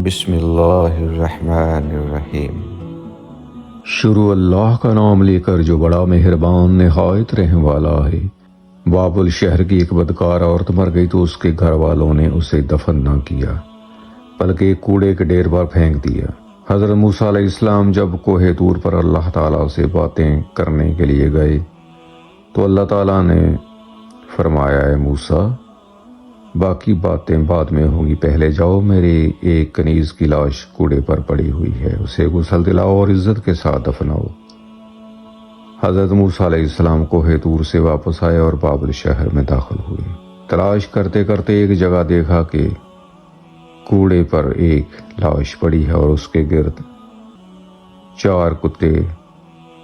بسم اللہ الرحمن الرحیم۔ شروع اللہ کا نام لے کر جو بڑا مہربان نہایت رحم والا ہے۔ بابل شہر کی ایک بدکار عورت مر گئی تو اس کے گھر والوں نے اسے دفن نہ کیا بلکہ ایک کوڑے کے ڈھیر پر پھینک دیا۔ حضرت موسیٰ علیہ السلام جب کوہ طور پر اللہ تعالیٰ سے باتیں کرنے کے لیے گئے تو اللہ تعالیٰ نے فرمایا، اے موسیٰ، باقی باتیں بعد میں ہوں گی، پہلے جاؤ، میری ایک کنیز کی لاش کوڑے پر پڑی ہوئی ہے، اسے غسل دلاؤ اور عزت کے ساتھ دفناؤ۔ حضرت موسیٰ علیہ السلام کوہ طور سے واپس آئے اور بابل شہر میں داخل ہوئے۔ تلاش کرتے کرتے ایک جگہ دیکھا کہ کوڑے پر ایک لاش پڑی ہے اور اس کے گرد 4 کتے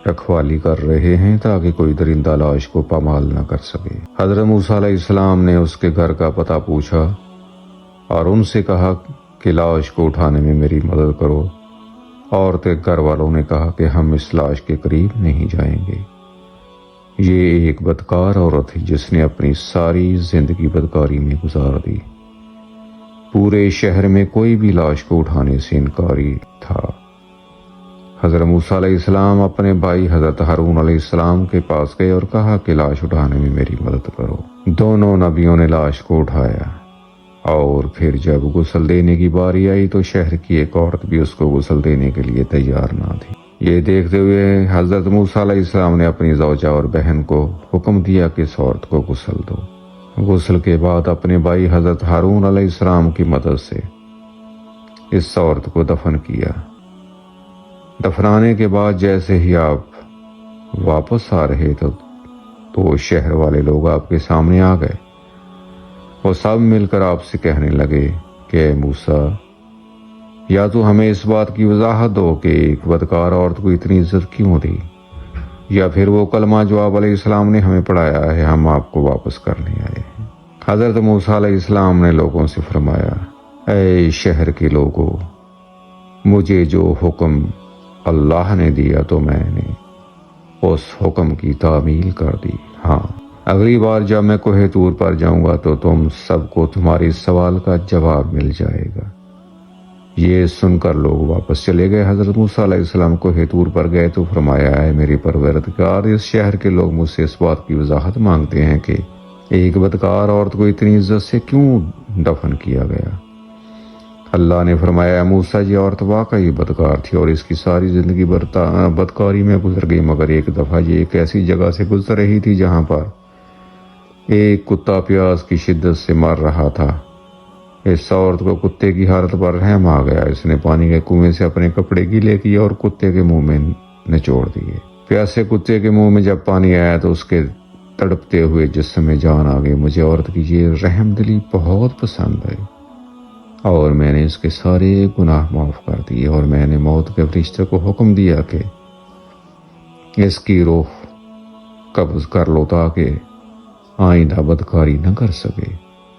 رکھوالی کر رہے ہیں تاکہ کوئی درندہ لاش کو پامال نہ کر سکے۔ حضرت موسیٰ علیہ السلام نے اس کے گھر کا پتہ پوچھا اور ان سے کہا کہ لاش کو اٹھانے میں میری مدد کرو۔ عورت کے گھر والوں نے کہا کہ ہم اس لاش کے قریب نہیں جائیں گے۔ یہ ایک بدکار عورت تھی جس نے اپنی ساری زندگی بدکاری میں گزار دی۔ پورے شہر میں کوئی بھی لاش کو اٹھانے سے انکاری تھا۔ حضرت موسیٰ علیہ السلام اپنے بھائی حضرت ہارون علیہ السلام کے پاس گئے اور کہا کہ لاش اٹھانے میں میری مدد کرو۔ دونوں نبیوں نے لاش کو اٹھایا اور پھر جب غسل دینے کی باری آئی تو شہر کی ایک عورت بھی اس کو غسل دینے کے لیے تیار نہ تھی۔ یہ دیکھتے ہوئے حضرت موسیٰ علیہ السلام نے اپنی زوجہ اور بہن کو حکم دیا کہ اس عورت کو غسل دو۔ غسل کے بعد اپنے بھائی حضرت ہارون علیہ السلام کی مدد سے اس عورت کو دفن کیا۔ دفنانے کے بعد جیسے ہی آپ واپس آ رہے تو شہر والے لوگ آپ کے سامنے آ گئے۔ وہ سب مل کر آپ سے کہنے لگے کہ اے موسیٰ، یا تو ہمیں اس بات کی وضاحت دو کہ ایک بدکار عورت کو اتنی عزت کیوں دی، یا پھر وہ کلمہ جو آپ علیہ السلام نے ہمیں پڑھایا ہے ہم آپ کو واپس کرنے آئے ہیں۔ حضرت موسیٰ علیہ السلام نے لوگوں سے فرمایا، اے شہر کے لوگوں، مجھے جو حکم اللہ نے دیا تو میں نے اس حکم کی تعمیل کر دی۔ ہاں، اگلی بار جب میں کوہ طور پر جاؤں گا تو تم سب کو تمہاری سوال کا جواب مل جائے گا۔ یہ سن کر لوگ واپس چلے گئے۔ حضرت موسیٰ علیہ السلام کوہ طور پر گئے تو فرمایا، ہے میری پروردگار، اس شہر کے لوگ مجھ سے اس بات کی وضاحت مانگتے ہیں کہ ایک بدکار عورت کو اتنی عزت سے کیوں دفن کیا گیا۔ اللہ نے فرمایا، موسیٰ، یہ عورت واقعی بدکار تھی اور اس کی ساری زندگی بدکاری میں گزر گئی، مگر ایک دفعہ یہ ایک ایسی جگہ سے گزر رہی تھی جہاں پر ایک کتا پیاس کی شدت سے مر رہا تھا۔ اس عورت کو کتے کی حالت پر رحم آ گیا۔ اس نے پانی کے کنویں سے اپنے کپڑے گیلے کیے اور کتے کے منہ میں نچوڑ دیے۔ پیاسے کتے کے منہ میں جب پانی آیا تو اس کے تڑپتے ہوئے جسم میں جان آ گئی۔ مجھے عورت کی یہ رحم دلی بہت پسند آئی اور میں نے اس کے سارے گناہ معاف کر دیے، اور میں نے موت کے فرشتے کو حکم دیا کہ اس کی روح قبض کر لو تاکہ آئندہ بدکاری نہ کر سکے۔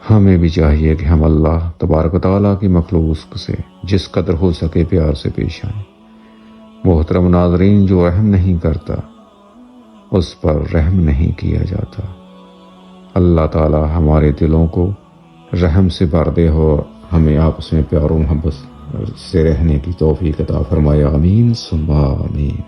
ہمیں بھی چاہیے کہ ہم اللہ تبارک و تعالیٰ کی مخلوق سے جس قدر ہو سکے پیار سے پیش آئیں۔ محترم ناظرین، جو رحم نہیں کرتا اس پر رحم نہیں کیا جاتا۔ اللہ تعالیٰ ہمارے دلوں کو رحم سے بھر دے اور ہمیں آپس میں پیار و محبت سے رہنے کی توفیق عطا فرمائے۔ آمین ثم آمین۔